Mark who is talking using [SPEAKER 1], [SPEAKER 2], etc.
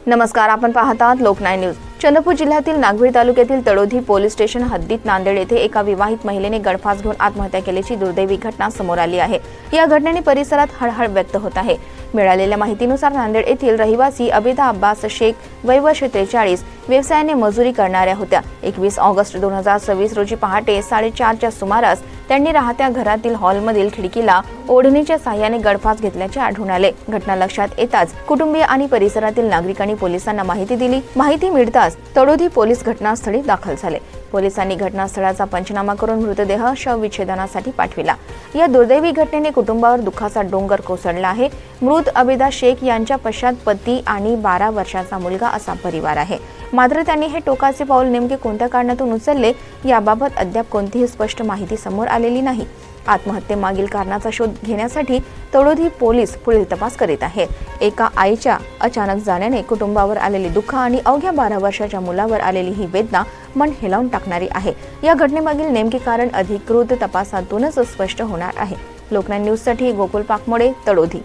[SPEAKER 1] नमस्कार, आपण पाहतात लोकनाय न्यूज। चंद्रपूर जिल्ह्यातील नागवीर तालुक्यातील तळोधी पोलीस स्टेशन हद्दीत नांदेड येथे एका विवाहित महिलेने गळफास घेऊन आत्महत्या केल्याची दुर्दैवी घटना समोर आली आहे। या घटनेने परिसरात हळहळ व्यक्त होत आहे। मिळालेल्या माहितीनुसार नांदेड येथील रहिवासी अबिदा अब्बास शेख वय वर्ष 43 व्यवसायाने मजुरी करणाऱ्या होत्या। 21 ऑगस्ट 2026 रोजी पहाटे 4:30च्या सुमारास त्यांनी राहत्या घरातील हॉलमधील खिडकीला ओढणीच्या साहाय्याने गळफास घेतल्याचे आढळून आले। घटना लक्षात येताच कुटुंबीय आणि परिसरातील नागरिकांनी पोलिसांना माहिती दिली। माहिती मिळताच तळोधी पोलीस घटनास्थळी दाखल झाले। पोलिसांनी घटनास्थळाचा पंचनामा करून मृतदेह शवविच्छेदनासाठी पाठविला। या दुर्दैवी घटनेने कुटुंबावर दुःखाचा डोंगर कोसळला आहे। मृत अबिदा शेख यांच्या पश्चात पती आणि 12 वर्षाचा मुलगा असा परिवार आहे। मात्र त्यांनी हे टोकाचे पाऊल नेमके कोणत्या कारणातून उचलले याबाबत अद्याप कोणतीही स्पष्ट माहिती समोर आलेली नाही। आत्महत्येमागील कारणाचा शोध घेण्यासाठी तळोधी पोलीस पुढील तपास करीत आहेत। एका आईच्या अचानक जाण्याने कुटुंबावर आलेले दुःख आणि अवघ्या 12 वर्षाच्या मुलावर आलेली ही वेदना मन हेलावून टाकणारी आहे। या घटनेमागील नेमके कारण अधिकृत तपासातूनच स्पष्ट होणार आहे। लोकनाय न्यूजसाठी गोकुल पाकमोडे, तळोधी।